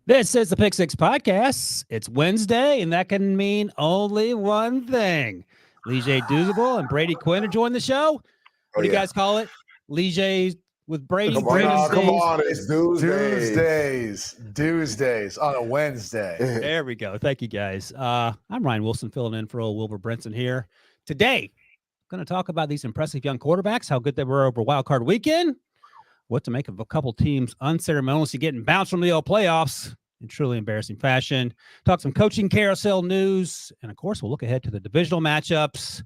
This is the Pick Six Podcast. It's Wednesday, and that can mean only one thing. Leger Douzable and Brady Quinn are joining the show. What do you guys call it? Leger with Brady. Come on, it's Tuesdays on a Wednesday. There we go. Thank you, guys. I'm Ryan Wilson filling in for old Wilbur Brinson here. Today, I'm going to talk about these impressive young quarterbacks, how good they were over Wild Card Weekend, what to make of a couple teams unceremoniously getting bounced from the old playoffs in truly embarrassing fashion. Talk some coaching carousel news. And, of course, we'll look ahead to the divisional matchups.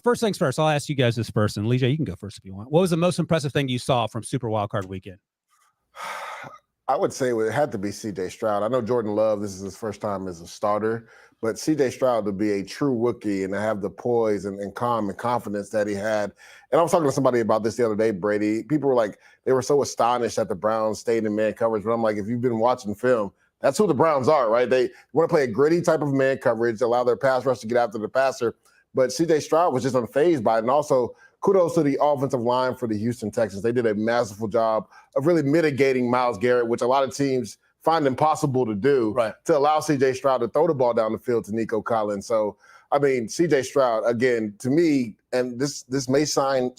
First things first, I'll ask you guys this first. And, Leger, you can go first if you want. What was the most impressive thing you saw from Super Wild Card Weekend? I would say it had to be C.J. Stroud. I know Jordan Love, this is his first time as a starter. But C.J. Stroud to be a true rookie and to have the poise and calm and confidence that he had. And I was talking to somebody about this the other day, Brady. People were like, they were so astonished that the Browns stayed in man coverage. But I'm like, if you've been watching film, that's who the Browns are, right? They want to play a gritty type of man coverage, allow their pass rush to get after the passer. But C.J. Stroud was just unfazed by it. And also, kudos to the offensive line for the Houston Texans. They did a masterful job of really mitigating Myles Garrett, which a lot of teams find impossible to do, to allow C.J. Stroud to throw the ball down the field to Nico Collins. So, I mean, C.J. Stroud, again, to me, and this may sound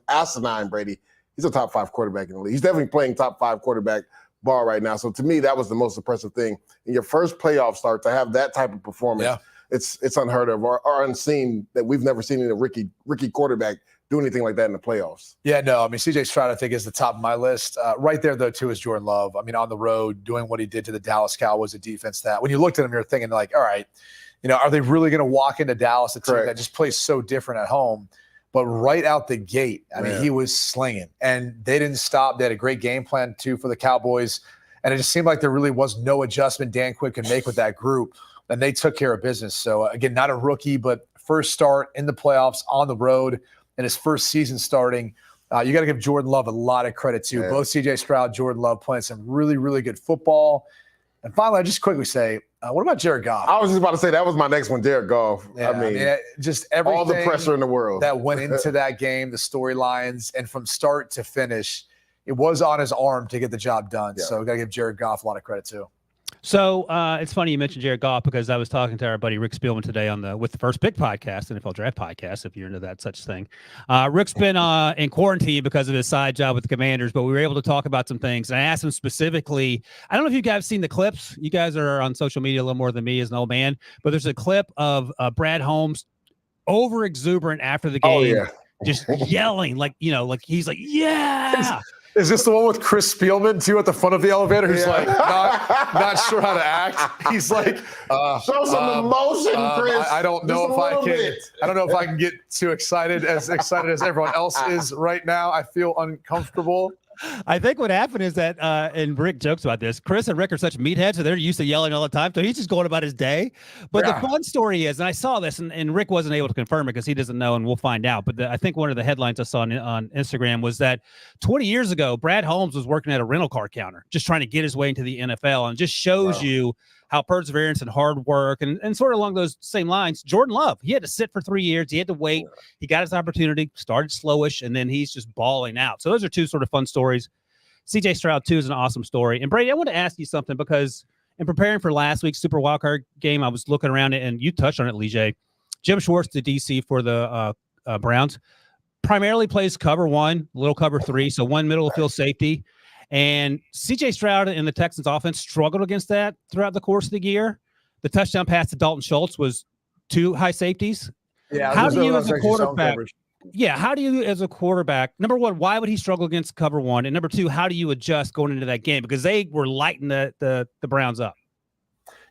asinine, Brady, he's a top 5 quarterback in the league. He's definitely playing top 5 quarterback ball right now. So, to me, that was the most impressive thing. In your first playoff start, to have that type of performance, it's unheard of or unseen that we've never seen in a rookie quarterback do anything like that in the playoffs. Yeah, no, I mean, C.J. Stroud, I think, is the top of my list. Right there, though, too, is Jordan Love. I mean, on the road, doing what he did to the Dallas Cowboys, a defense that, when you looked at him, you're thinking, like, all right, you know, are they really going to walk into Dallas, a team that just plays so different at home? But right out the gate, I mean, he was slinging. And they didn't stop. They had a great game plan, too, for the Cowboys. And it just seemed like there really was no adjustment Dan Quinn could make with that group. And they took care of business. So, again, not a rookie, but first start in the playoffs on the road. In his first season starting, you got to give Jordan Love a lot of credit too. Both C.J. Stroud, Jordan Love playing some really, really good football. And finally, I just quickly say, what about Jared Goff? I was just about to say that was my next one, Jared Goff. Yeah, I mean, just everything, all the pressure in the world that went into that game, the storylines, and from start to finish, it was on his arm to get the job done. So we got to give Jared Goff a lot of credit too. So it's funny you mentioned Jared Goff because I was talking to our buddy Rick Spielman today with the First Pick podcast, NFL Draft podcast, if you're into that such thing. Rick's been in quarantine because of his side job with the Commanders, but we were able to talk about some things. And I asked him specifically, I don't know if you guys have seen the clips. You guys are on social media a little more than me as an old man, but there's a clip of Brad Holmes over exuberant after the game, just yelling like he's like, yeah. Is this the one with Chris Spielman too at the front of the elevator? Who's like not sure how to act. He's like, show some emotion, Chris. I don't know if I can. I don't know if I can get too excited as everyone else is right now. I feel uncomfortable. I think what happened is that, and Rick jokes about this, Chris and Rick are such meatheads, so they're used to yelling all the time. So he's just going about his day. But the fun story is, and I saw this, and Rick wasn't able to confirm it because he doesn't know, and we'll find out. But I think one of the headlines I saw on Instagram was that 20 years ago, Brad Holmes was working at a rental car counter, just trying to get his way into the NFL, and just shows you how perseverance and hard work and sort of along those same lines. Jordan Love, he had to sit for 3 years. He had to wait. He got his opportunity, started slowish, and then he's just balling out. So those are two sort of fun stories. C.J. Stroud, too, is an awesome story. And, Brady, I want to ask you something because in preparing for last week's Super Wildcard game, I was looking around it, and you touched on it, Leger. Jim Schwartz, the DC for the Browns, primarily plays cover 1, little cover 3, so one middle of field safety. And C.J. Stroud and the Texans offense struggled against that throughout the course of the year. The touchdown pass to Dalton Schultz was 2 high safeties. Yeah, how do you as a quarterback? Yeah, how do you as a quarterback? Number one, why would he struggle against cover 1? And number 2, how do you adjust going into that game because they were lighting the Browns up?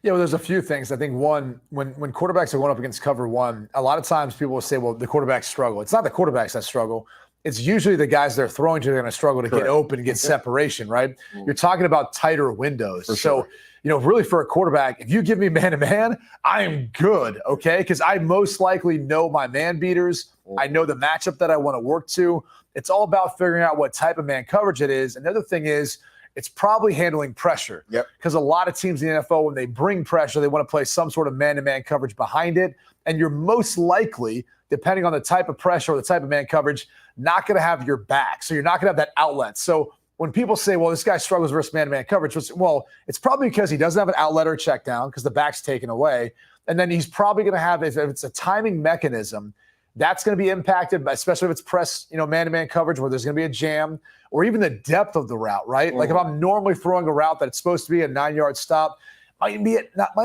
Yeah, well, there's a few things. I think one, when quarterbacks are going up against cover 1, a lot of times people will say, well, the quarterbacks struggle. It's not the quarterbacks that struggle. It's usually the guys they're throwing to are going to struggle to get open and get separation, right? You're talking about tighter windows. So, really for a quarterback, if you give me man-to-man, I am good, okay? Because I most likely know my man beaters. I know the matchup that I want to work to. It's all about figuring out what type of man coverage it is. Another thing is it's probably handling pressure. Because a lot of teams in the NFL, when they bring pressure, they want to play some sort of man-to-man coverage behind it. And you're most likely, depending on the type of pressure or the type of man coverage, not going to have your back. So you're not going to have that outlet. So when people say, well, this guy struggles versus man-to-man coverage, well, it's probably because he doesn't have an outlet or check down because the back's taken away. And then he's probably going to have, if it's a timing mechanism, that's going to be impacted, especially if it's press, man-to-man coverage where there's going to be a jam, or even the depth of the route, right? Mm-hmm. Like if I'm normally throwing a route that's supposed to be a 9-yard stop, might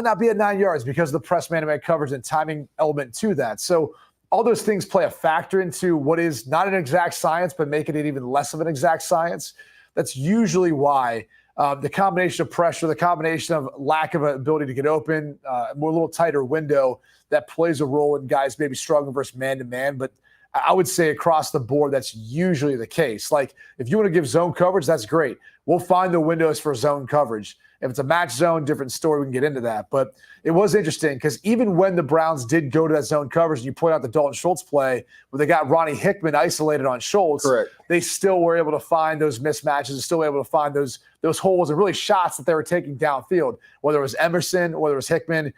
not be at 9 yards because of the press man-to-man coverage and timing element to that. So all those things play a factor into what is not an exact science, but making it even less of an exact science. That's usually why the combination of pressure, the combination of lack of ability to get open, a little tighter window, that plays a role in guys maybe struggling versus man-to-man. But I would say across the board, that's usually the case. Like if you want to give zone coverage, that's great. We'll find the windows for zone coverage. If it's a match zone, different story, we can get into that. But it was interesting because even when the Browns did go to that zone coverage, and you point out the Dalton Schultz play where they got Ronnie Hickman isolated on Schultz, correct, they still were able to find those mismatches and still able to find those holes and really shots that they were taking downfield, whether it was Emerson, whether it was Hickman.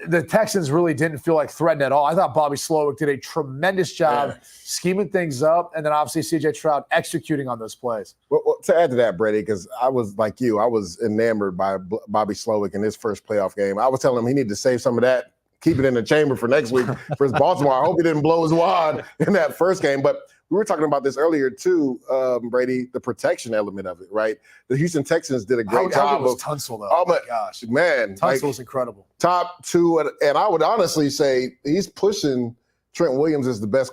The Texans really didn't feel like threatened at all. I thought Bobby Slowick did a tremendous job scheming things up, and then obviously C.J. Stroud executing on those plays. Well, to add to that, Brady, because I was like you, I was enamored by Bobby Slowick in his first playoff game. I was telling him he needed to save some of that, keep it in the chamber for next week for his Baltimore. I hope he didn't blow his wad in that first game. But we were talking about this earlier too, Brady, the protection element of it, right? The Houston Texans did a great job. How good was Tunsil, though? Oh, my gosh. Man. Tunsil was incredible. Top two. And I would honestly say he's pushing Trent Williams as the best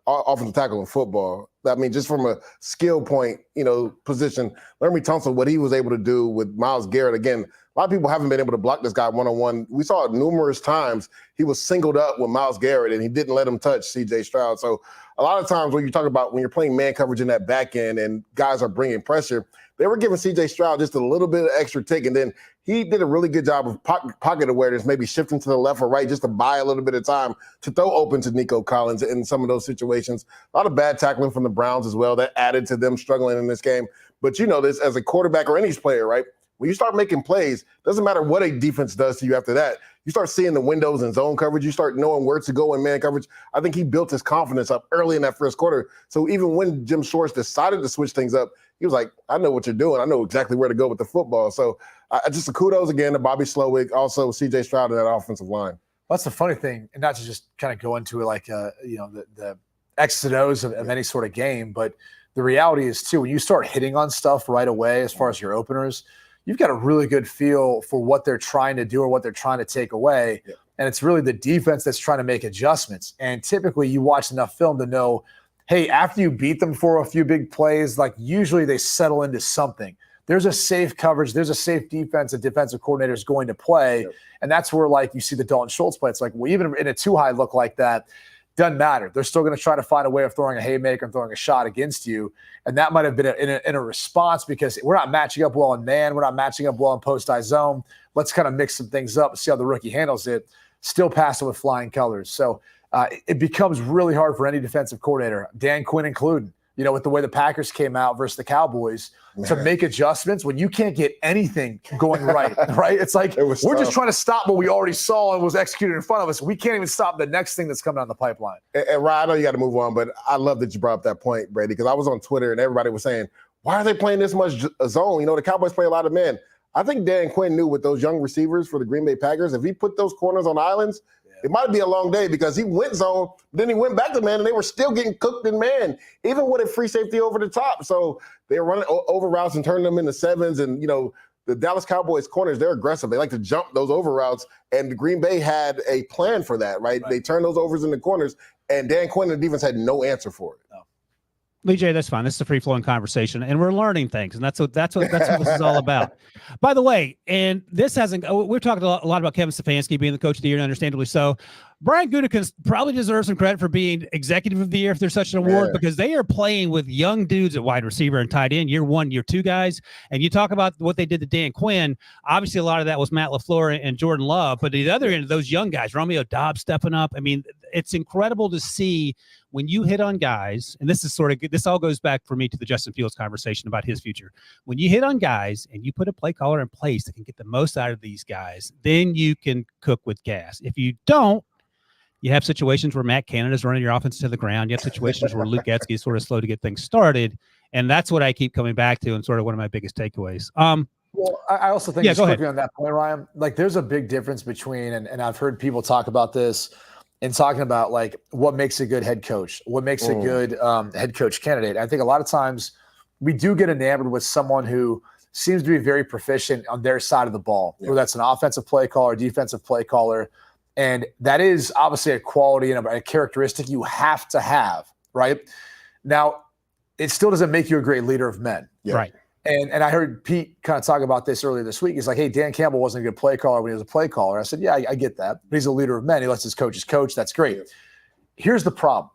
offensive tackle in football. I mean, just from a skill point, position. Laremy Tunsil, what he was able to do with Myles Garrett. Again, a lot of people haven't been able to block this guy one-on-one. We saw it numerous times. He was singled up with Myles Garrett, and he didn't let him touch C.J. Stroud. So a lot of times when you talk about when you're playing man coverage in that back end and guys are bringing pressure, they were giving C.J. Stroud just a little bit of extra tick, and then he did a really good job of pocket awareness, maybe shifting to the left or right just to buy a little bit of time to throw open to Nico Collins in some of those situations. A lot of bad tackling from the Browns as well that added to them struggling in this game. But you know this as a quarterback or any player, right? When you start making plays, doesn't matter what a defense does to you after that. You start seeing the windows in zone coverage. You start knowing where to go in man coverage. I think he built his confidence up early in that first quarter. So even when Jim Schwartz decided to switch things up, he was like, I know what you're doing. I know exactly where to go with the football. So just a kudos again to Bobby Slowick, also C.J. Stroud in that offensive line. Well, that's the funny thing, and not to just kind of go into like the X's and O's of any sort of game, but the reality is too, when you start hitting on stuff right away as far as your openers, you've got a really good feel for what they're trying to do or what they're trying to take away. Yeah. And it's really the defense that's trying to make adjustments. And typically you watch enough film to know, hey, after you beat them for a few big plays, like usually they settle into something. There's a safe coverage. There's a safe defense a defensive coordinator is going to play. Yep. And that's where like you see the Dalton Schultz play. It's like, well, even in a too high look like that, doesn't matter. They're still going to try to find a way of throwing a haymaker and throwing a shot against you. And that might have been in a response because we're not matching up well in man. We're not matching up well in post-eye zone. Let's kind of mix some things up and see how the rookie handles it. Still pass it with flying colors. So it becomes really hard for any defensive coordinator, Dan Quinn included, with the way the Packers came out versus the Cowboys, to make adjustments when you can't get anything going right, right? It's like we're just trying to stop what we already saw and was executed in front of us. We can't even stop the next thing that's coming down the pipeline. And Ryan, I know you got to move on, but I love that you brought up that point, Brady, because I was on Twitter and everybody was saying, why are they playing this much zone? The Cowboys play a lot of men. I think Dan Quinn knew with those young receivers for the Green Bay Packers, if he put those corners on islands, it might be a long day because he went zone, then he went back to man, and they were still getting cooked in man, even with a free safety over the top. So they were running over routes and turning them into sevens. And, the Dallas Cowboys corners, they're aggressive. They like to jump those over routes. And the Green Bay had a plan for that, right? They turned those overs into corners, and Dan Quinn and the defense had no answer for it. No. Leger, that's fine. This is a free-flowing conversation, and we're learning things, and that's what this is all about. By the way, and this hasn't. We're talking a lot about Kevin Stefanski being the coach of the year, and understandably so. Brian Gutekunst probably deserves some credit for being executive of the year if there's such an award, because they are playing with young dudes at wide receiver and tight end, year one, year two guys. And you talk about what they did to Dan Quinn. Obviously, a lot of that was Matt LaFleur and Jordan Love, but at the other end of those young guys, Romeo Doubs stepping up. I mean, it's incredible to see when you hit on guys, and this all goes back for me to the Justin Fields conversation about his future. When you hit on guys and you put a play caller in place that can get the most out of these guys, then you can cook with gas. If you don't, you have situations where Matt Canada's running your offense to the ground. You have situations where Luke Getzky is sort of slow to get things started. And that's what I keep coming back to and sort of one of my biggest takeaways. Well, I also think just quickly on that point, Ryan, like there's a big difference between, and I've heard people talk about this and talking about like what makes a good head coach, what makes a good head coach candidate. I think a lot of times we do get enamored with someone who seems to be very proficient on their side of the ball, whether that's an offensive play caller, defensive play caller. And that is obviously a quality and a characteristic you have to have, right? Now, it still doesn't make you a great leader of men. Right. And I heard Pete kind of talk about this earlier this week. He's like, hey, Dan Campbell wasn't a good play caller when he was a play caller. I said, yeah, I get that. But he's a leader of men. He lets his coaches coach. That's great. Here's the problem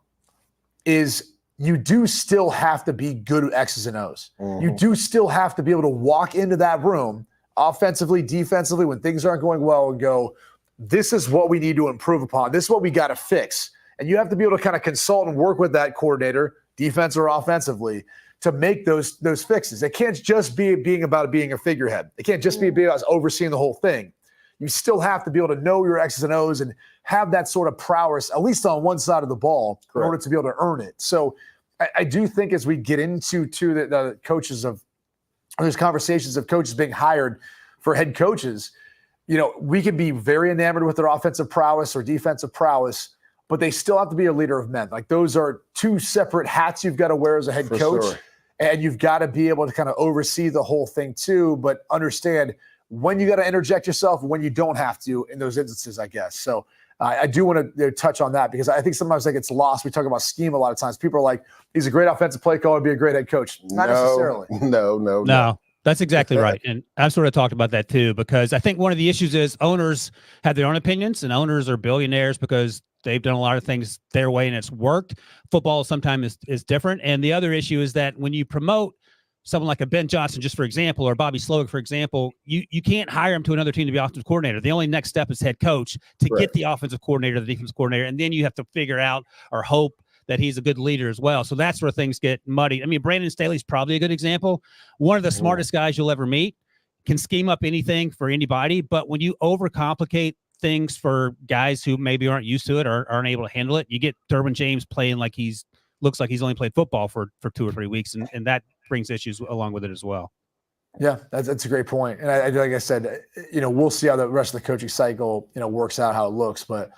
is you do still have to be good at X's and O's. You do still have to be able to walk into that room offensively, defensively, when things aren't going well and go, this is what we need to improve upon. This is what we got to fix. And you have to be able to kind of consult and work with that coordinator, defense or offensively, to make those fixes. It can't just be being about being a figurehead. It can't just be about overseeing the whole thing. You still have to be able to know your X's and O's and have that sort of prowess, at least on one side of the ball, in order to be able to earn it. So I do think as we get into the coaches of – there's conversations of coaches being hired for head coaches, you know, we can be very enamored with their offensive prowess or defensive prowess, but they still have to be a leader of men. Like those are two separate hats you've got to wear as a head coach. Sure. And you've got to be able to kind of oversee the whole thing too, but understand when you got to interject yourself, when you don't have to in those instances, I guess. So I do want to touch on that because I think sometimes like it's lost. We talk about scheme a lot of times. People are like, he's a great offensive play caller, be a great head coach. Not necessarily. No. That's exactly right. And I've sort of talked about that too, because I think one of the issues is owners have their own opinions and owners are billionaires because they've done a lot of things their way and it's worked. Football sometimes is different. And the other issue is that when you promote someone like a Ben Johnson, just for example, or Bobby Slowick, for example, you can't hire him to another team to be offensive coordinator. The only next step is head coach to get the offensive coordinator, the defensive coordinator, and then you have to figure out or hope that he's a good leader as well. So that's where things get muddy. I mean, Brandon Staley's probably a good example. One of the smartest guys you'll ever meet, can scheme up anything for anybody. But when you overcomplicate things for guys who maybe aren't used to it or aren't able to handle it, you get Derwin James playing like looks like he's only played football for 2 or 3 weeks. And that brings issues along with it as well. Yeah, that's a great point. And I like I said, you know, we'll see how the rest of the coaching cycle, you know, works out, how it looks. But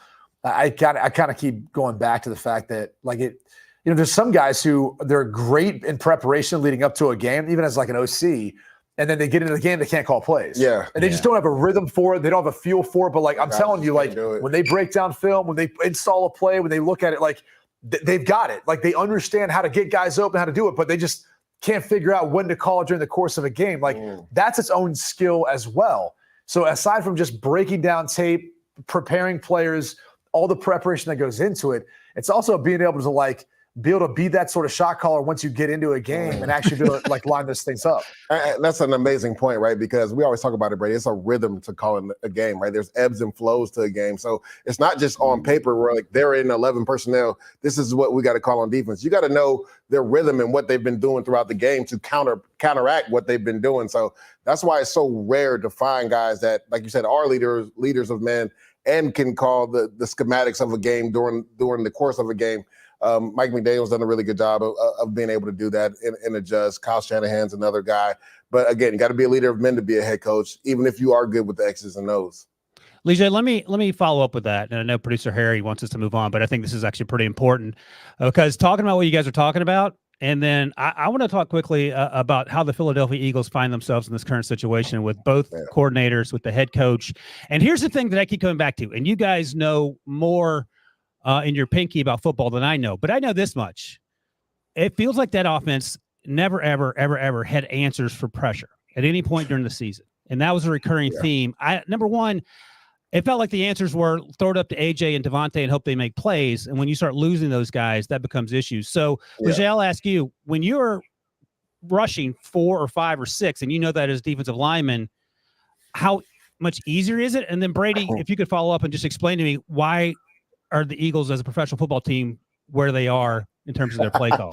I kind of keep going back to the fact that like it, you know, there's some guys who they're great in preparation leading up to a game, even as like an OC, and then they get into the game, they can't call plays. Yeah. And they just don't have a rhythm for it. They don't have a feel for it. But like I'm telling you, like when they break down film, when they install a play, when they look at it, like they've got it. Like they understand how to get guys open, how to do it, but they just can't figure out when to call it during the course of a game. Like that's its own skill as well. So aside from just breaking down tape, preparing players, all the preparation that goes into it, it's also being able to like be able to be that sort of shot caller once you get into a game and actually be able to like line those things up. That's an amazing point, right? Because we always talk about it, Brady. It's a rhythm to calling a game, right? There's ebbs and flows to a game. So it's not just on paper where like they're in 11 personnel. This is what we got to call on defense. You got to know their rhythm and what they've been doing throughout the game to counteract what they've been doing. So that's why it's so rare to find guys that, like you said, are leaders of men and can call the schematics of a game during the course of a game. Mike McDaniel's done a really good job of being able to do that and adjust. Kyle Shanahan's another guy. But again, you got to be a leader of men to be a head coach, even if you are good with the X's and O's. Leger, let me follow up with that. And I know producer Harry wants us to move on, but I think this is actually pretty important because talking about what you guys are talking about, and then I want to talk quickly about how the Philadelphia Eagles find themselves in this current situation with both coordinators, with the head coach. And here's the thing that I keep coming back to, and you guys know more in your pinky about football than I know, but I know this much. It feels like that offense never, ever, ever, ever had answers for pressure at any point during the season. And that was a recurring theme. Number one, it felt like the answers were throw it up to AJ and Devontae and hope they make plays. And when you start losing those guys, that becomes issues. So, Leger, I'll ask you, when you're rushing 4 or 5 or 6, and you know that as defensive lineman, how much easier is it? And then Brady, if you could follow up and just explain to me why are the Eagles as a professional football team where they are in terms of their play call?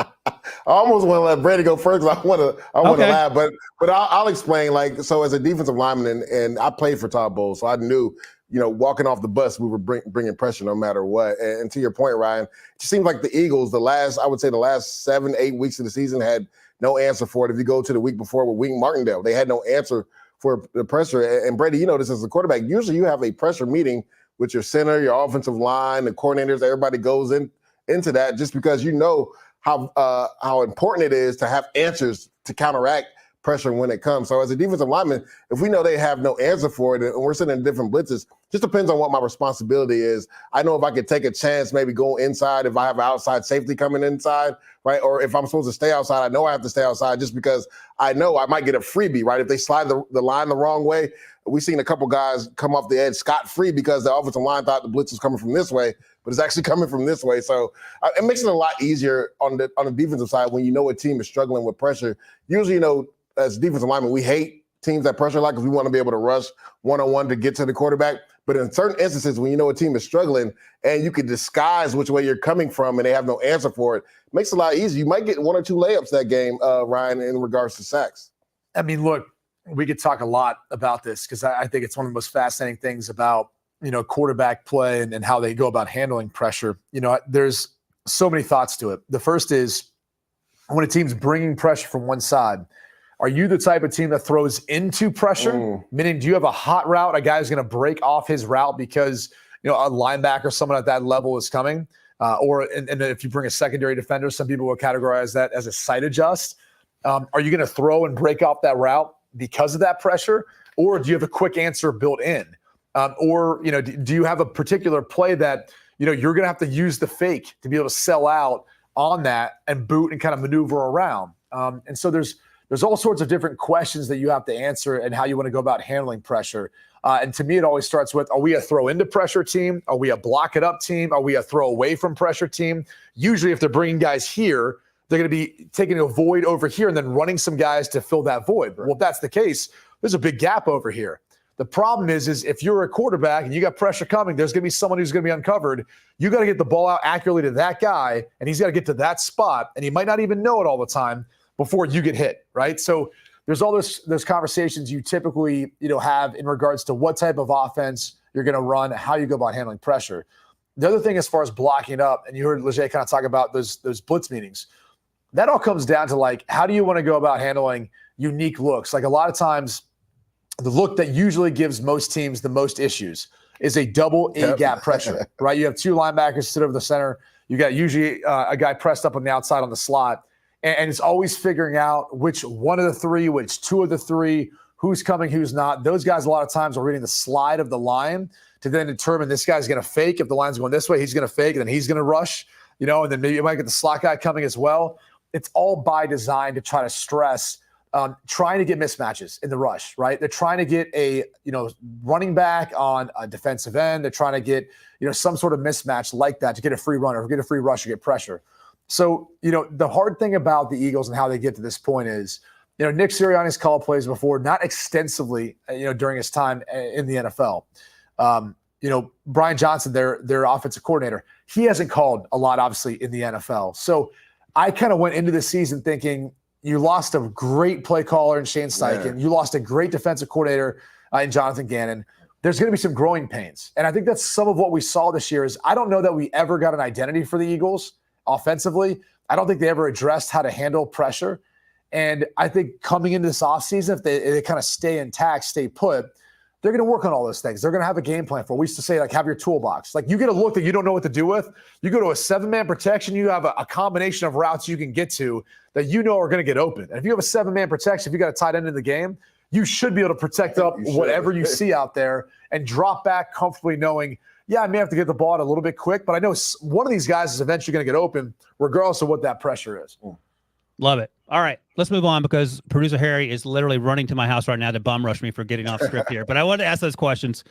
I almost want to let Brady go first. I want to laugh, but I'll explain. Like, so as a defensive lineman, and I played for Todd Bowles, so I knew walking off the bus, we were bringing pressure no matter what. And to your point, Ryan, it just seems like the Eagles, the last 7-8 weeks of the season had no answer for it. If you go to the week before with Wink Martindale, they had no answer for the pressure. And Brady, this as a quarterback, usually you have a pressure meeting with your center, your offensive line, the coordinators, everybody goes into that just because how important it is to have answers to counteract pressure when it comes. So as a defensive lineman, if we know they have no answer for it and we're sitting in different blitzes, just depends on what my responsibility is. I know if I could take a chance, maybe go inside if I have an outside safety coming inside, right? Or if I'm supposed to stay outside, I know I have to stay outside just because I know I might get a freebie, right? If they slide the line the wrong way, we've seen a couple guys come off the edge scot-free because the offensive line thought the blitz was coming from this way, but it's actually coming from this way. So it makes it a lot easier on the defensive side when a team is struggling with pressure. Usually, as defensive linemen, we hate teams that pressure a lot because we want to be able to rush one-on-one to get to the quarterback. But in certain instances, when a team is struggling and you can disguise which way you're coming from and they have no answer for it, it makes it a lot easier. You might get 1 or 2 layups that game, Ryan, in regards to sacks. I mean, look, we could talk a lot about this because I think it's one of the most fascinating things about, quarterback play and how they go about handling pressure. There's so many thoughts to it. The first is when a team's bringing pressure from one side, are you the type of team that throws into pressure? Meaning, do you have a hot route, a guy who's going to break off his route because, a linebacker, someone at that level is coming? And if you bring a secondary defender, some people will categorize that as a sight adjust. Are you going to throw and break off that route because of that pressure? Or do you have a quick answer built in? Do you have a particular play that, you're going to have to use the fake to be able to sell out on that and boot and kind of maneuver around? And so there's all sorts of different questions that you have to answer and how you want to go about handling pressure. And to me, it always starts with, are we a throw into pressure team? Are we a block it up team? Are we a throw away from pressure team? Usually if they're bringing guys here, they're going to be taking a void over here and then running some guys to fill that void. Well, if that's the case, there's a big gap over here. The problem is if you're a quarterback and you got pressure coming, there's going to be someone who's going to be uncovered. You got to get the ball out accurately to that guy, and he's got to get to that spot, and he might not even know it all the time before you get hit, right? So there's all those conversations you typically have in regards to what type of offense you're going to run, how you go about handling pressure. The other thing as far as blocking up, and you heard Leger kind of talk about those blitz meetings, that all comes down to how do you want to go about handling unique looks? Like a lot of times, the look that usually gives most teams the most issues is a double A-gap pressure, right? You have 2 linebackers sit over the center. You got usually a guy pressed up on the outside on the slot. And it's always figuring out which one of the 3, which 2 of the 3, who's coming, who's not. Those guys a lot of times are reading the slide of the line to then determine this guy's going to fake. If the line's going this way, he's going to fake, and then he's going to rush, and then maybe you might get the slot guy coming as well. It's all by design to try to stress trying to get mismatches in the rush, right? They're trying to get a, running back on a defensive end. They're trying to get, some sort of mismatch like that to get a free runner, or get a free rush, or get pressure. So, the hard thing about the Eagles and how they get to this point is, Nick Sirianni's called plays before, not extensively, during his time in the NFL. Brian Johnson, their offensive coordinator, he hasn't called a lot, obviously, in the NFL. So I kind of went into the season thinking, you lost a great play caller in Shane Steichen. Yeah. You lost a great defensive coordinator in Jonathan Gannon. There's going to be some growing pains. And I think that's some of what we saw this year is I don't know that we ever got an identity for the Eagles offensively. I don't think they ever addressed how to handle pressure. And I think coming into this offseason, if they kind of stay intact, stay put, they're going to work on all those things. They're going to have a game plan for. We used to say, have your toolbox. You get a look that you don't know what to do with. You go to a 7-man protection, you have a combination of routes you can get to that are going to get open. And if you have a 7-man protection, if you got a tight end in the game, you should be able to protect up whatever you see out there and drop back comfortably knowing, I may have to get the ball out a little bit quick, but I know one of these guys is eventually going to get open regardless of what that pressure is. Love it. All right, let's move on because producer Harry is literally running to my house right now to bum rush me for getting off script here. But I wanted to ask those questions.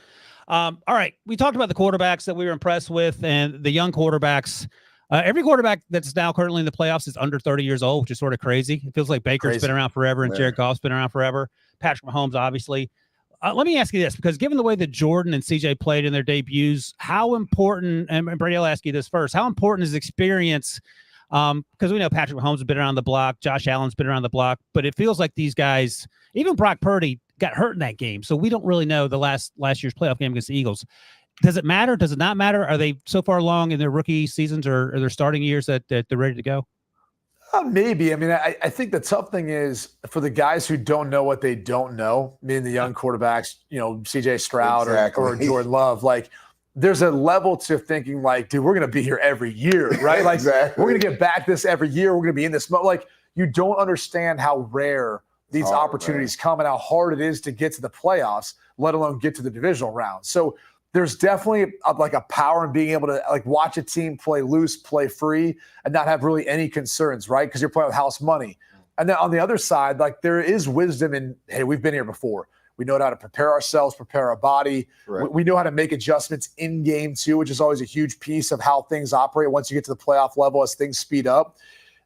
All right, we talked about the quarterbacks that we were impressed with and the young quarterbacks. Every quarterback that's now currently in the playoffs is under 30 years old, which is sort of crazy. It feels like Baker's been around forever and Jared Goff's been around forever. Patrick Mahomes, obviously. Let me ask you this, because given the way that Jordan and CJ played in their debuts, how important, and Brady, I'll ask you this first, how important is experience? Because we know Patrick Mahomes has been around the block, Josh Allen's been around the block, but it feels like these guys, even Brock Purdy, got hurt in that game. So we don't really know the last year's playoff game against the Eagles. Does it matter? Does it not matter? Are they so far along in their rookie seasons or their starting years that they're ready to go? Maybe. I mean, I think the tough thing is for the guys who don't know what they don't know, meaning the young quarterbacks, CJ Stroud or Jordan Love, like there's a level to thinking like, dude, we're going to be here every year, right? Like we're going to get back this every year. We're going to be in this mode. Like you don't understand how rare these opportunities come and how hard it is to get to the playoffs, let alone get to the divisional round. So there's definitely like a power in being able to like watch a team play loose, play free, and not have really any concerns, right? Because you're playing with house money. And then on the other side, like there is wisdom in, hey, we've been here before. We know how to prepare ourselves, prepare our body. Right. We know how to make adjustments in game too, which is always a huge piece of how things operate once you get to the playoff level as things speed up.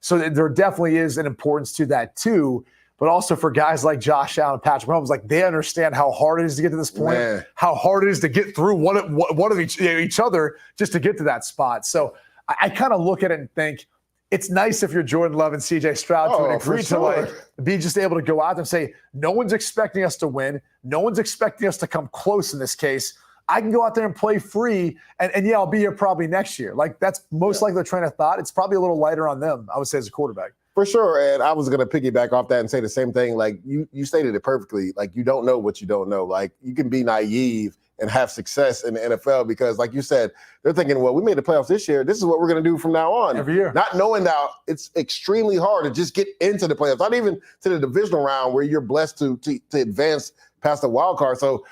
So there definitely is an importance to that too. But also for guys like Josh Allen and Patrick Mahomes, like they understand how hard it is to get to this point, how hard it is to get through one of each other just to get to that spot. So I kind of look at it and think it's nice if you're Jordan Love and CJ Stroud to an degree to like be just able to go out there and say, no one's expecting us to win. No one's expecting us to come close in this case. I can go out there and play free, and yeah, I'll be here probably next year. Like that's most likely the train of thought. It's probably a little lighter on them, I would say, as a quarterback. For sure, and I was going to piggyback off that and say the same thing. Like you stated it perfectly. Like you don't know what you don't know. Like you can be naive and have success in the NFL because, like you said, they're thinking, well, we made the playoffs this year. This is what we're going to do from now on. Every year. Not knowing that it's extremely hard to just get into the playoffs, not even to the divisional round where you're blessed to advance past the wild card. So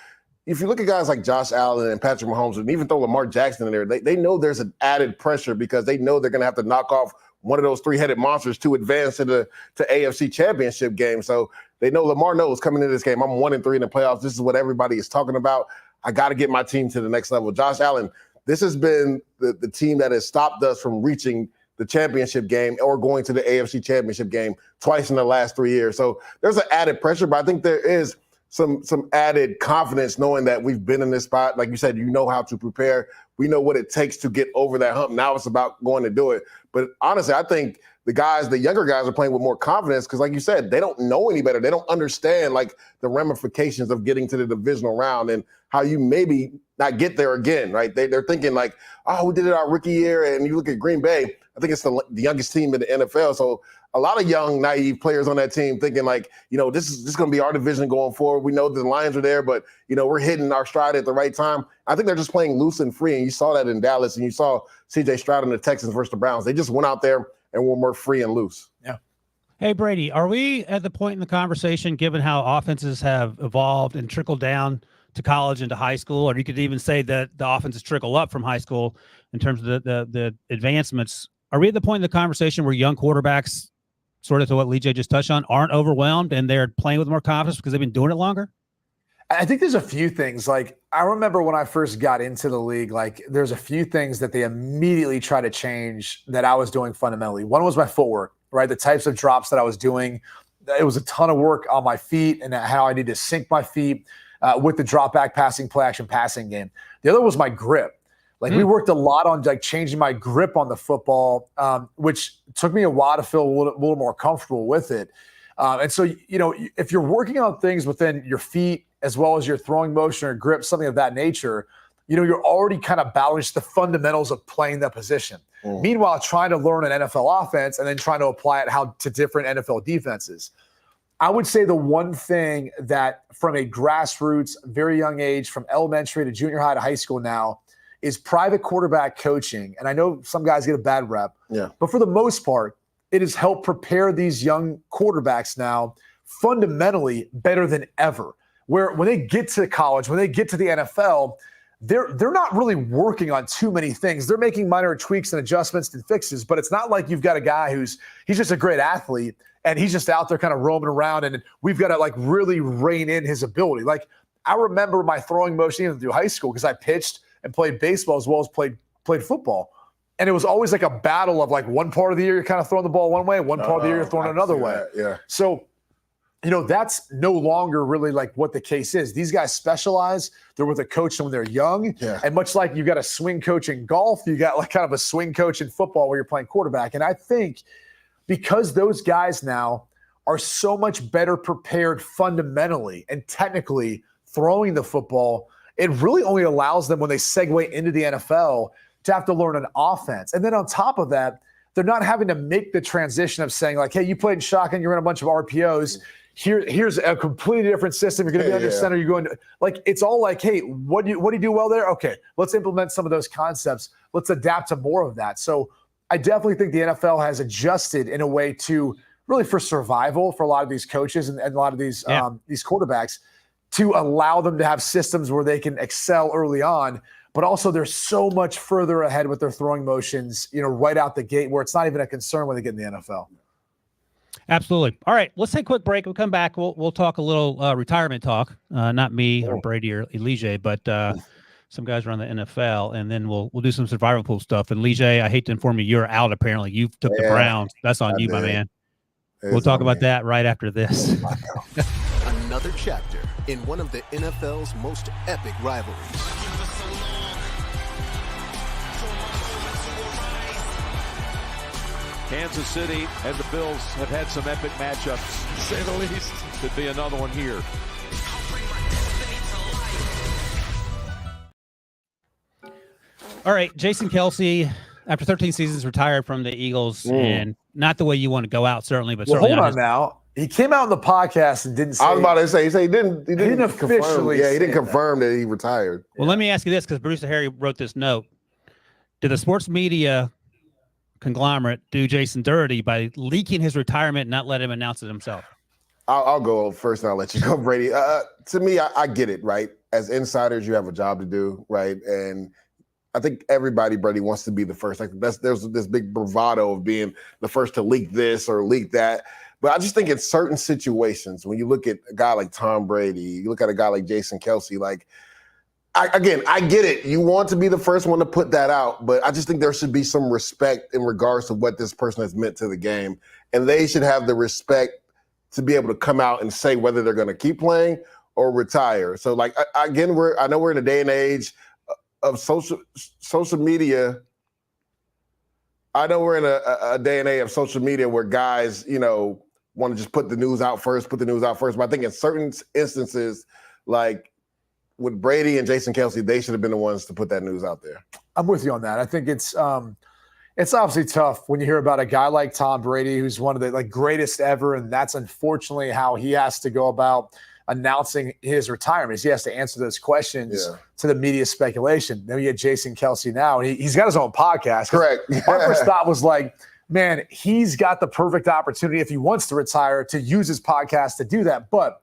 if you look at guys like Josh Allen and Patrick Mahomes, and even throw Lamar Jackson in there, they know there's an added pressure because they know they're going to have to knock off one of those three-headed monsters to advance to AFC Championship game. So they know Lamar knows coming into this game, I'm 1-3 in the playoffs. This is what everybody is talking about. I got to get my team to the next level. Josh Allen, this has been the team that has stopped us from reaching the championship game or going to the AFC Championship game twice in the last 3 years. So there's an added pressure, but I think there is some added confidence knowing that we've been in this spot. Like you said, you know how to prepare. We know what it takes to get over that hump. Now it's about going to do it. But honestly, I think the younger guys are playing with more confidence because, like you said, they don't know any better. They don't understand, like, the ramifications of getting to the divisional round and how you maybe not get there again, right? They're thinking, like, oh, we did it our rookie year. And you look at Green Bay, I think it's the youngest team in the NFL. So a lot of young, naive players on that team thinking, like, this is going to be our division going forward. We know the Lions are there, but, we're hitting our stride at the right time. I think they're just playing loose and free. And you saw that in Dallas, and you saw CJ Stroud and the Texans versus the Browns. They just went out there and were more free and loose. Yeah. Hey, Brady, are we at the point in the conversation, given how offenses have evolved and trickled down to college and to high school, or you could even say that the offenses trickle up from high school in terms of the advancements? Are we at the point in the conversation where young quarterbacks, sort of to what Leger just touched on, aren't overwhelmed and they're playing with more confidence because they've been doing it longer? I think there's a few things. Like, I remember when I first got into the league, like, there's a few things that they immediately try to change that I was doing fundamentally. One was my footwork, right? The types of drops that I was doing. It was a ton of work on my feet and how I need to sink my feet with the drop back passing, play action passing game. The other was my grip. Like, we worked a lot on, like, changing my grip on the football, which took me a while to feel a little more comfortable with it. And so, if you're working on things within your feet as well as your throwing motion or grip, something of that nature, you're already kind of balanced the fundamentals of playing that position. Meanwhile, trying to learn an NFL offense and then trying to apply it to different NFL defenses. I would say the one thing that from a grassroots, very young age, from elementary to junior high to high school now, is private quarterback coaching. And I know some guys get a bad rep, but for the most part, it has helped prepare these young quarterbacks now fundamentally better than ever. Where when they get to college, when they get to the NFL, they're not really working on too many things. They're making minor tweaks and adjustments and fixes, but it's not like you've got a guy he's just a great athlete and he's just out there kind of roaming around and we've got to like really rein in his ability. Like, I remember my throwing motion even through high school because I pitched and played baseball as well as played football. And it was always like a battle of like one part of the year you're kind of throwing the ball one way, one part of the year you're throwing another way. Yeah. So, that's no longer really like what the case is. These guys specialize. They're with a coach when they're young. Yeah. And much like you got a swing coach in golf, you got like kind of a swing coach in football where you're playing quarterback. And I think because those guys now are so much better prepared fundamentally and technically throwing the football. It really only allows them when they segue into the NFL to have to learn an offense. And then on top of that, they're not having to make the transition of saying like, hey, you played in shotgun, you're in a bunch of RPOs. Here's a completely different system. You're going to be under center. You're going to like, it's all like, hey, what do you do well there? Okay, let's implement some of those concepts. Let's adapt to more of that. So I definitely think the NFL has adjusted in a way to really for survival for a lot of these coaches and a lot of these quarterbacks to allow them to have systems where they can excel early on. But also they're so much further ahead with their throwing motions, right out the gate where it's not even a concern when they get in the NFL. Absolutely. All right, let's take a quick break. We'll come back. We'll talk a little retirement talk. Not me or Brady or Leger, but some guys around the NFL, and then we'll do some survival pool stuff. And Leger, I hate to inform you, you're out apparently. You took the Browns. That's on you, my man. We'll talk about that right after this. Another chapter in one of the NFL's most epic rivalries. Kansas City and the Bills have had some epic matchups, to say the least. Could be another one here. All right, Jason Kelce, after 13 seasons, retired from the Eagles, and not the way you want to go out, certainly. But certainly hold on now. He came out on the podcast and didn't say. I was about to say he didn't officially confirm. Yeah, he didn't confirm that he retired. Well, let me ask you this, because Bruce Harry wrote this note. Did the sports media conglomerate do Jason dirty by leaking his retirement and not let him announce it himself? I'll go first and I'll let you go, Brady. To me, I get it, right? As insiders, you have a job to do, right? And I think everybody, Brady, wants to be the first. Like there's this big bravado of being the first to leak this or leak that. But I just think in certain situations, when you look at a guy like Tom Brady, you look at a guy like Jason Kelce, like, I get it. You want to be the first one to put that out, but I just think there should be some respect in regards to what this person has meant to the game. And they should have the respect to be able to come out and say whether they're going to keep playing or retire. So, like, I know we're in a day and age of social media. I know we're in a day and age of social media where guys, want to just put the news out first. But I think in certain instances, like with Brady and Jason Kelce, they should have been the ones to put that news out there. I'm with you on that. I think it's obviously tough when you hear about a guy like Tom Brady, who's one of the greatest ever, and that's unfortunately how he has to go about announcing his retirement. He has to answer those questions to the media speculation. Then we get Jason Kelce now, and he's got his own podcast. Correct. My first thought was like, man, he's got the perfect opportunity if he wants to retire to use his podcast to do that. But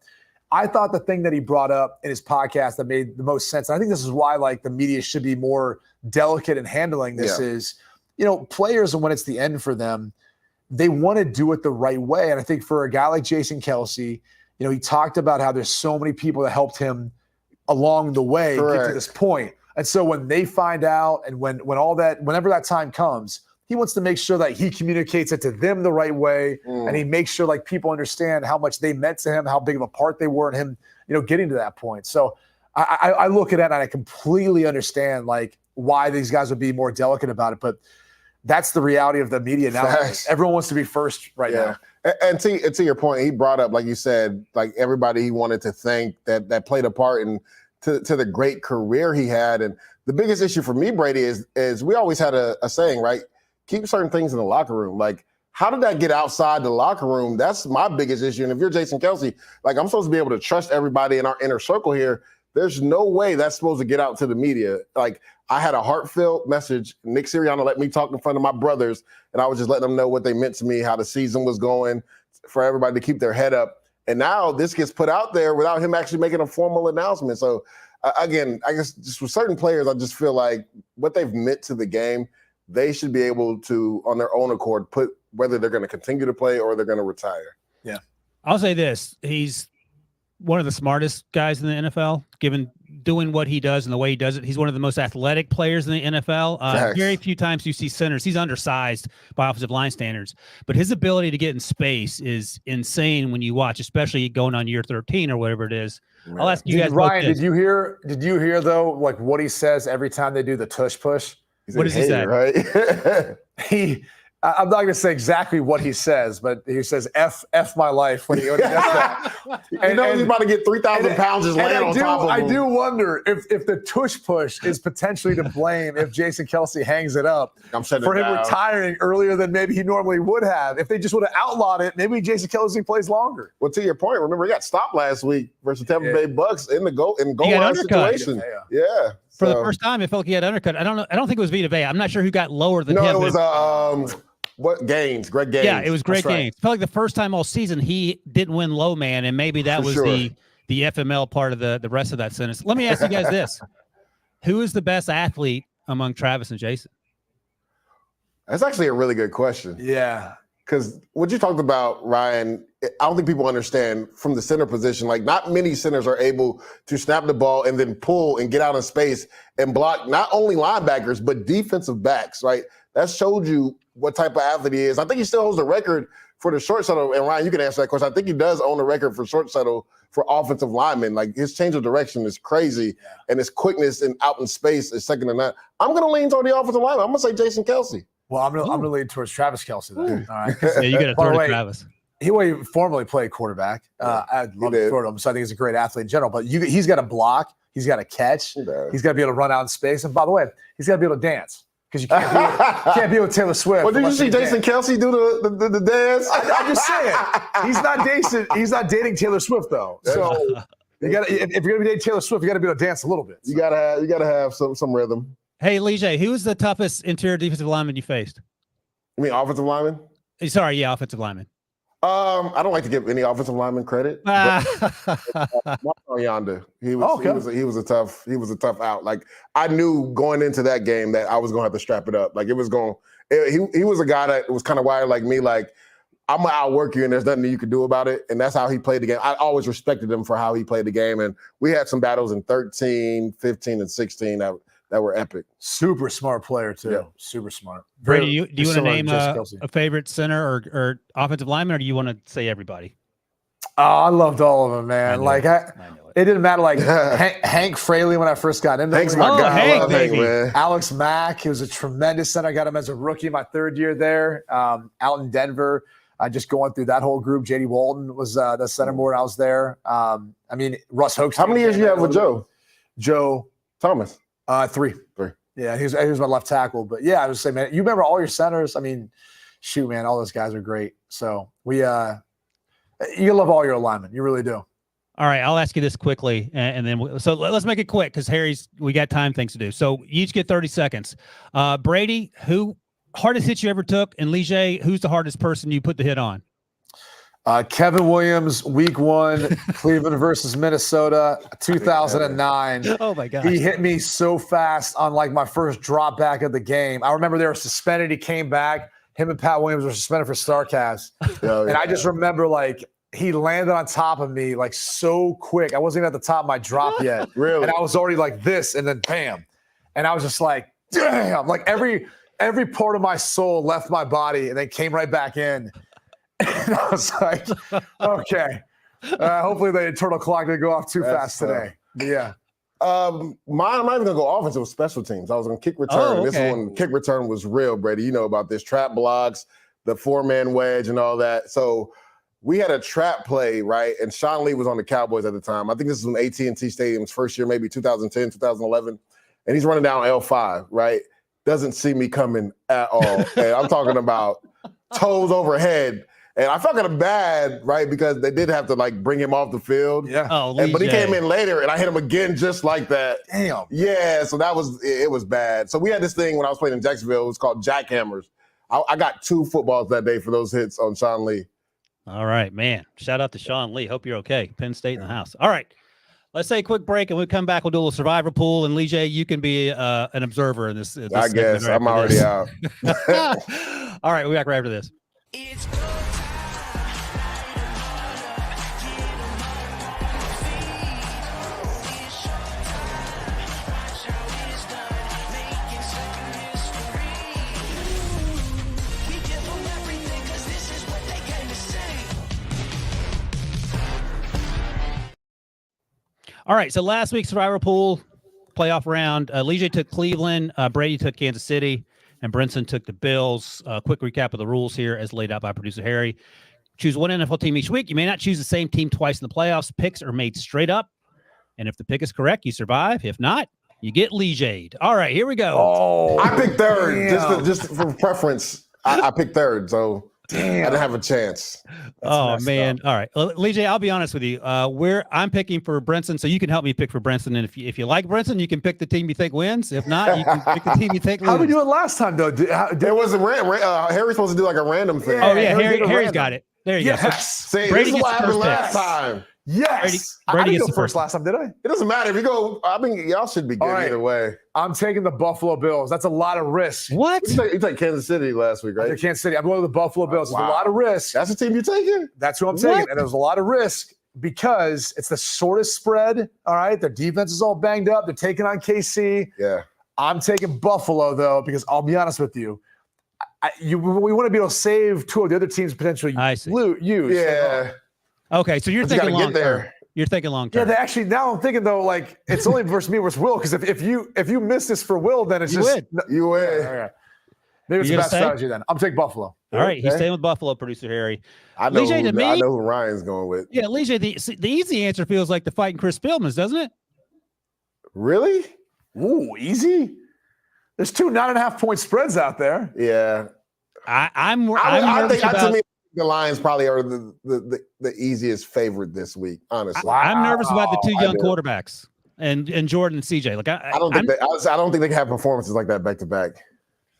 I thought the thing that he brought up in his podcast that made the most sense, and I think this is why the media should be more delicate in handling this is, players, and when it's the end for them, they want to do it the right way. And I think for a guy like Jason Kelce, he talked about how there's so many people that helped him along the way get to this point. And so when they find out and whenever that time comes, he wants to make sure that he communicates it to them the right way. And he makes sure people understand how much they meant to him, how big of a part they were in him, getting to that point. So I look at it and I completely understand why these guys would be more delicate about it. But that's the reality of the media now. Everyone wants to be first now. And to your point, he brought up, like you said, everybody he wanted to thank that played a part in to the great career he had. And the biggest issue for me, Brady, is we always had a saying, right? Keep certain things in the locker room. How did that get outside the locker room? That's my biggest issue. And if you're Jason Kelce, I'm supposed to be able to trust everybody in our inner circle here. There's no way that's supposed to get out to the media. I had a heartfelt message. Nick Sirianni let me talk in front of my brothers, and I was just letting them know what they meant to me, how the season was going, for everybody to keep their head up. And now this gets put out there without him actually making a formal announcement. So, again, I guess just with certain players, I just feel like what they've meant to the game, they should be able to, on their own accord, put whether they're going to continue to play or they're going to retire. Yeah. I'll say this. He's one of the smartest guys in the NFL, doing what he does and the way he does it. He's one of the most athletic players in the NFL. Very few times you see centers. He's undersized by offensive line standards, but his ability to get in space is insane when you watch, especially going on year 13 or whatever it is. Man. I'll ask you guys. Ryan, did you hear though, what he says every time they do the tush push? What does he say? Right? I'm not going to say exactly what he says, but he says F my life when he does that. He knows he's about to get 3,000 pounds just laying on top of him. I do wonder if the tush push is potentially to blame if Jason Kelce hangs it up for him retiring earlier than maybe he normally would have. If they just would have outlawed it, maybe Jason Kelce plays longer. Well, to your point, remember he got stopped last week versus Tampa Bay Bucks in goal line situation. Yeah. For the first time, it felt like he had undercut. I don't think it was Vita Vea. I'm not sure who got lower than him. No, it was Gaines, Greg Gaines. Yeah, it was Greg Gaines. It felt like the first time all season he didn't win low man, and maybe that was the FML part of the rest of that sentence. Let me ask you guys this. Who is the best athlete among Travis and Jason? That's actually a really good question. Yeah. Because what you talked about, Ryan, I don't think people understand from the center position. Like, not many centers are able to snap the ball and then pull and get out of space and block not only linebackers, but defensive backs, right? That showed you what type of athlete he is. I think he still holds the record for the short shuttle. And Ryan, you can answer that question. I think he does own the record for short shuttle for offensive linemen. Like, his change of direction is crazy, and his quickness and out in space is second to none. I'm going to lean toward the offensive lineman. I'm going to say Jason Kelce. Well, I'm gonna lean towards Travis Kelce then. All right. Yeah, you got to throw to Travis. He formerly played quarterback. I'd love to throw to him, so I think he's a great athlete in general. But he's got to block. He's got to catch. He's got to be able to run out in space. And by the way, he's got to be able to dance. Because you can't be with Taylor Swift. Well, did you see Jason Kelce do the dance? I'm just saying he's not dating Taylor Swift though. So you got if you're gonna be dating Taylor Swift, you got to be able to dance a little bit. So. You gotta have some rhythm. Hey, Leger, who was the toughest interior defensive lineman you faced? You mean offensive lineman? Sorry, yeah, offensive lineman. I don't like to give any offensive lineman credit. But Yonder, he was a tough out. Like, I knew going into that game that I was gonna have to strap it up. Like, he was a guy that was kind of wired like me. Like, I'm gonna outwork you, and there's nothing that you can do about it. And that's how he played the game. I always respected him for how he played the game. And we had some battles in 13, 15, and 16 that were epic. Super smart player too. Yeah. Super smart. Brady, do you want to name a favorite center or offensive lineman, or do you want to say everybody? Oh, I loved all of them, man. It didn't matter. Like Hank Fraley when I first got into Hank's my guy. Hank, baby. Man. Alex Mack, he was a tremendous center. I got him as a rookie my third year there. Out in Denver. Just going through that whole group. J.D. Walton was the center board. I was there. Russ Hoax. How many years you have with Joe? Joe Thomas. 3. Yeah, he was my left tackle. But yeah, I was saying, man, you remember all your centers? I mean, shoot, man, all those guys are great. So you love all your alignment. You really do. All right, I'll ask you this quickly, and then let's make it quick because we got things to do. So you each get 30 seconds. Brady, who hardest hit you ever took, and Leger, who's the hardest person you put the hit on? Kevin Williams, week 1, Cleveland versus Minnesota, 2009. Oh, my God. He hit me so fast on like my first drop back of the game. I remember they were suspended. He came back. Him and Pat Williams were suspended for StarCast. And I just remember like he landed on top of me like so quick. I wasn't even at the top of my drop yet. Really? And I was already like this and then bam. And I was just like, damn. Like every part of my soul left my body and then came right back in. And I was like, okay. Hopefully the internal clock didn't go off too fast today. But yeah. I'm not even going to go offense. It was special teams. I was going to kick return. Oh, okay. This one, kick return was real, Brady. You know about this. Trap blocks, the 4-man wedge and all that. So we had a trap play, right? And Sean Lee was on the Cowboys at the time. I think this is when AT&T Stadium's first year, maybe 2010, 2011. And he's running down L5, right? Doesn't see me coming at all. And I'm talking about toes overhead. And I felt kind of bad, right, because they did have to, like, bring him off the field. Yeah. But he came in later, and I hit him again just like that. Damn. Yeah, so it was bad. So we had this thing when I was playing in Jacksonville. It was called jackhammers. I got 2 footballs that day for those hits on Sean Lee. All right, man. Shout out to Sean Lee. Hope you're okay. Penn State in the house. All right. Let's take a quick break, and we'll come back. We'll do a little survivor pool. And, Leger, you can be an observer in this. I guess. I'm already out. All right, we'll be back right after this. It's All right, so last week's survivor pool playoff round, Leger took Cleveland, Brady took Kansas City, and Brinson took the Bills. Quick recap of the rules here as laid out by producer Harry. Choose one NFL team each week. You may not choose the same team twice in the playoffs. Picks are made straight up. And if the pick is correct, you survive. If not, you get Leger. All right, here we go. Oh, I picked third just for preference. I picked third, so I didn't have a chance. Oh man! All right, Leger, I'll be honest with you. I'm picking for Brinson, so you can help me pick for Brinson. And if you like Brinson, you can pick the team you think wins. If not, you can pick the team you think loses. How did we do it last time, though? There was a Harry's supposed to do like a random thing. Oh yeah, Harry's got it. There you go. See, Brady this is gets what the happened first last pick. time. Yes. Brady I didn't gets go the first first last time, did I? It doesn't matter if you go. I mean, y'all should be good either way. I'm taking the Buffalo Bills. That's a lot of risk. What? You take Kansas City last week, right? I Kansas City. I'm going to the Buffalo Bills. It's a lot of risk. That's the team you're taking? That's who I'm taking. And there's a lot of risk because it's the shortest spread. All right. Their defense is all banged up. They're taking on KC. Yeah. I'm taking Buffalo, though, because I'll be honest with you. We want to be able to save two of the other teams potentially use. Yeah. Okay, so you're thinking long term. You're thinking long term. Yeah, they actually, now I'm thinking, though, like, it's only versus me versus Will, because if you miss this for Will, then it's you just. Win. You win. Okay. Maybe it's the best strategy then. I'm taking Buffalo. All right, he's staying with Buffalo, producer Harry. I know who Ryan's going with. Yeah, Leger, the easy answer feels like the fighting Chris Philbin's, doesn't it? Really? Ooh, easy? There's 2 9.5-point spreads out there. Yeah. I think to me, the Lions probably are the easiest favorite this week, honestly. I'm nervous about the two young quarterbacks and Jordan and CJ. Like I don't think they can have performances like that back to back.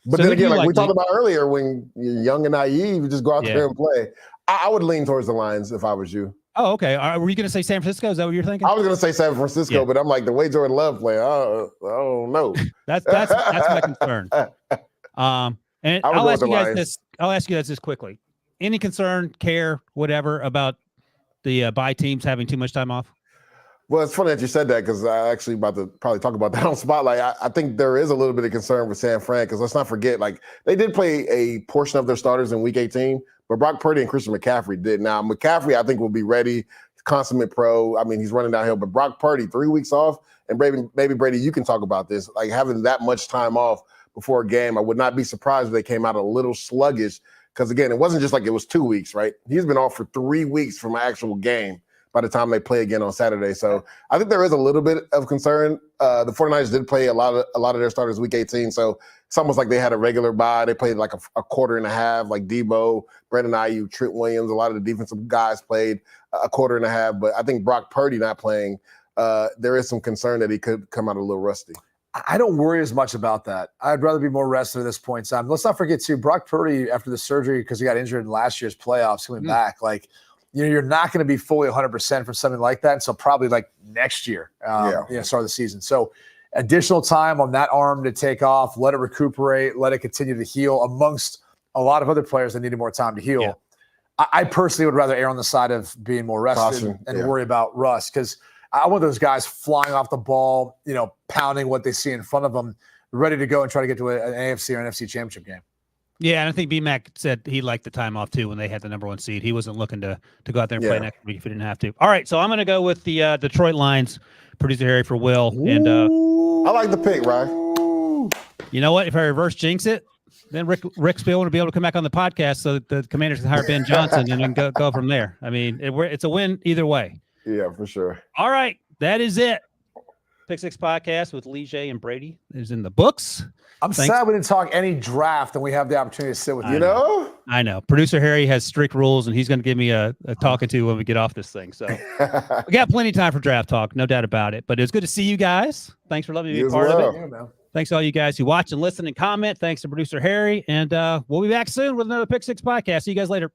But So then again, like we talked Lee? about earlier, when you're young and naive, you just go out there and play. I would lean towards the Lions if I was you. Oh, okay. Were you going to say San Francisco? Is that what you're thinking? I was going to say San Francisco, but I'm like, the way Jordan Love playing, I don't know. That's my concern. And I'll ask you guys this. I'll ask you guys this quickly. Any concern, care, whatever about the bye teams having too much time off? Well, it's funny that you said that because I actually about to probably talk about that on Spotlight. I think there is a little bit of concern with San Fran because let's not forget, like, they did play a portion of their starters in Week 18, but Brock Purdy and Christian McCaffrey did. Now, McCaffrey, I think, will be ready, consummate pro. I mean, he's running downhill, but Brock Purdy, 3 weeks off, and maybe Brady, you can talk about this, like having that much time off before a game. I would not be surprised if they came out a little sluggish because, again, it wasn't just like it was 2 weeks, right? He's been off for 3 weeks from an actual game by the time they play again on Saturday. So I think there is a little bit of concern. The 49ers did play a lot of their starters Week 18, so it's almost like they had a regular bye. They played like a quarter and a half, like Debo, Brandon Ayuk, Trent Williams. A lot of the defensive guys played a quarter and a half. But I think Brock Purdy not playing, there is some concern that he could come out a little rusty. I don't worry as much about that. I'd rather be more rested at this point in time. Let's not forget, too, Brock Purdy, after the surgery, because he got injured in last year's playoffs, coming back, like, you're not going to be fully 100% for something like that until probably like next year, start of the season. So additional time on that arm to take off, let it recuperate, let it continue to heal amongst a lot of other players that needed more time to heal. Yeah. I personally would rather err on the side of being more rested and worry about rust because I want those guys flying off the ball, pounding what they see in front of them, ready to go and try to get to an AFC or an NFC championship game. Yeah, and I think B-Mac said he liked the time off, too, when they had the number 1 seed. He wasn't looking to go out there and play next week if he didn't have to. All right, so I'm going to go with the Detroit Lions, producer Harry for Will. And I like the pick, right? You know what? If I reverse jinx it, then Rick Spiel will be able to come back on the podcast so that the Commanders can hire Ben Johnson and then go from there. I mean, it's a win either way. Yeah, for sure. All right, that is it. Pick Six Podcast with Leger and Brady is in the books. I'm sad we didn't talk any draft and we have the opportunity to sit with you. I know. Producer Harry has strict rules and he's going to give me a talking to when we get off this thing. So we got plenty of time for draft talk, no doubt about it. But it was good to see you guys. Thanks for letting me be a part of it. Yeah, thanks to all you guys who watch and listen and comment. Thanks to producer Harry. And we'll be back soon with another Pick Six Podcast. See you guys later.